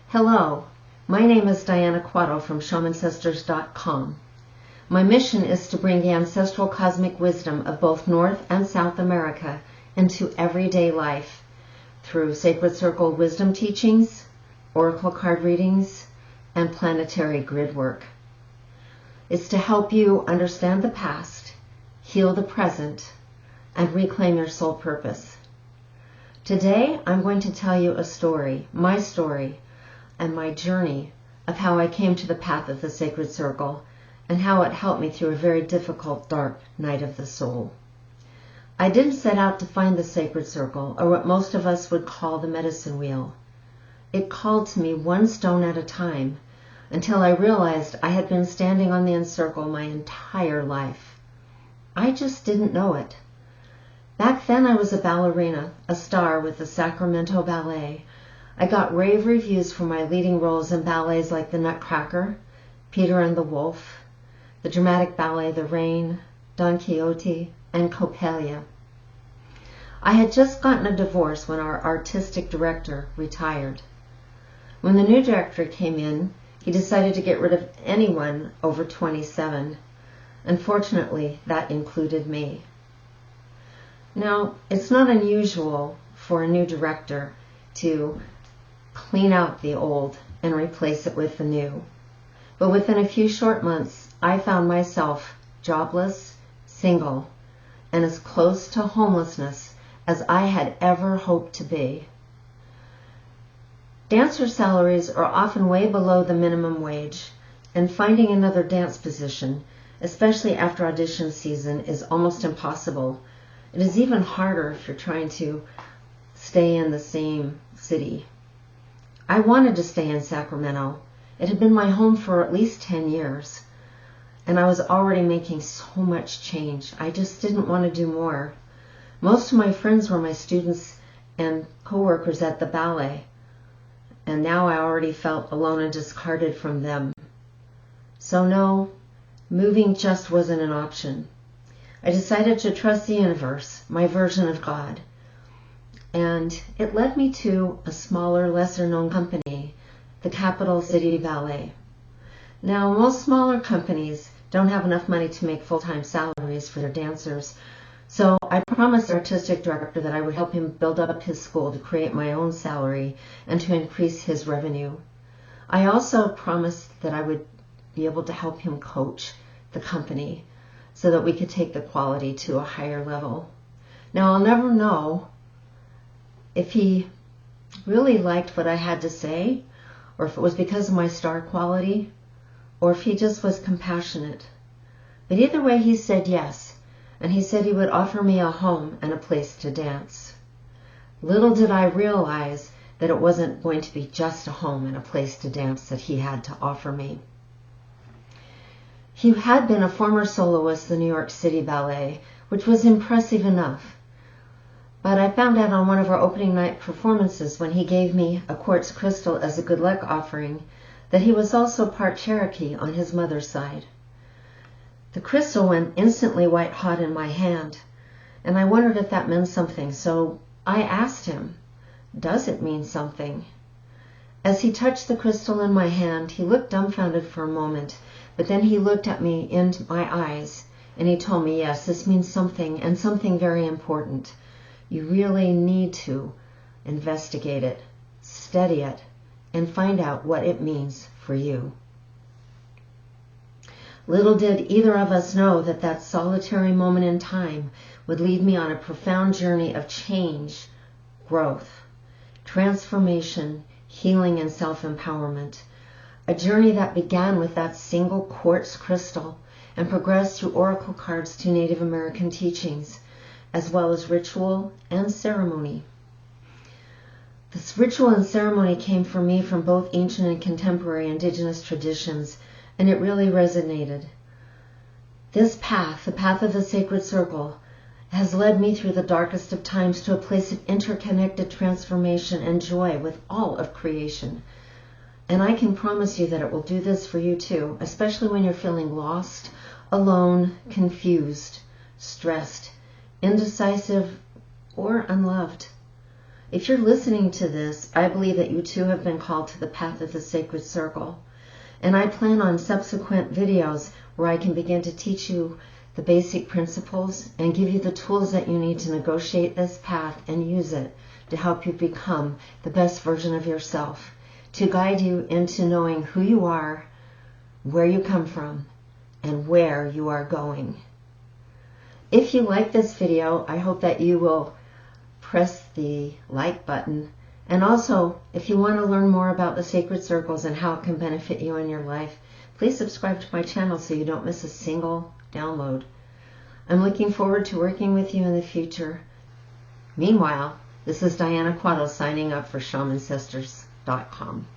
Hello, my name is Diana Quatto from shamancestors.com. My mission is to bring the ancestral cosmic wisdom of both North and South America into everyday life through sacred circle wisdom teachings, oracle card readings, and planetary grid work. It's to help you understand the past, heal the present, and reclaim your soul purpose. Today, I'm going to tell you a story, my story, and my journey of how I came to the path of the sacred circle and how it helped me through a very difficult, dark night of the soul. I didn't set out to find the sacred circle, or what most of us would call the medicine wheel. It called to me one stone at a time until I realized I had been standing on the encircle my entire life. I just didn't know it. Back then I was a ballerina, a star with the Sacramento Ballet. I got rave reviews for my leading roles in ballets like The Nutcracker, Peter and the Wolf, the dramatic ballet The Rain, Don Quixote, and Coppelia. I had just gotten a divorce when our artistic director retired. When the new director came in, he decided to get rid of anyone over 27. Unfortunately, that included me. Now, it's not unusual for a new director to clean out the old and replace it with the new. But within a few short months, I found myself jobless, single, and as close to homelessness as I had ever hoped to be. Dancer salaries are often way below the minimum wage, and finding another dance position, especially after audition season, is almost impossible. It is even harder if you're trying to stay in the same city. I wanted to stay in Sacramento. It had been my home for at least 10 years, and I was already making so much change. I just didn't want to do more. Most of my friends were my students and co-workers at the ballet, and now I already felt alone and discarded from them. So no, moving just wasn't an option. I decided to trust the universe, my version of God. And it led me to a smaller, lesser-known company, the Capital City Ballet. Now, most smaller companies don't have enough money to make full-time salaries for their dancers, so I promised the artistic director that I would help him build up his school to create my own salary and to increase his revenue. I also promised that I would be able to help him coach the company so that we could take the quality to a higher level. Now, I'll never know if he really liked what I had to say, or if it was because of my star quality, or if he just was compassionate. But either way, he said yes, and he said he would offer me a home and a place to dance. Little did I realize that it wasn't going to be just a home and a place to dance that he had to offer me. He had been a former soloist of the New York City Ballet, which was impressive enough. But I found out on one of our opening night performances when he gave me a quartz crystal as a good luck offering that he was also part Cherokee on his mother's side. The crystal went instantly white hot in my hand, and I wondered if that meant something, so I asked him, "Does it mean something?" As he touched the crystal in my hand, he looked dumbfounded for a moment, but then he looked at me in my eyes, and he told me, "Yes, this means something, and something very important. You really need to investigate it, study it, and find out what it means for you." Little did either of us know that that solitary moment in time would lead me on a profound journey of change, growth, transformation, healing, and self-empowerment. A journey that began with that single quartz crystal and progressed through oracle cards to Native American teachings, as well as ritual and ceremony. This ritual and ceremony came for me from both ancient and contemporary indigenous traditions, and it really resonated. This path, the path of the sacred circle, has led me through the darkest of times to a place of interconnected transformation and joy with all of creation. And I can promise you that it will do this for you too, especially when you're feeling lost, alone, confused, stressed, indecisive, or unloved. If you're listening to this, I believe that you too have been called to the path of the sacred circle. And I plan on subsequent videos where I can begin to teach you the basic principles and give you the tools that you need to negotiate this path and use it to help you become the best version of yourself, to guide you into knowing who you are, where you come from, and where you are going. If you like this video, I hope that you will press the like button. And also, if you want to learn more about the sacred circles and how it can benefit you in your life, please subscribe to my channel so you don't miss a single download. I'm looking forward to working with you in the future. Meanwhile, this is Diana Quattle signing up for shamansisters.com.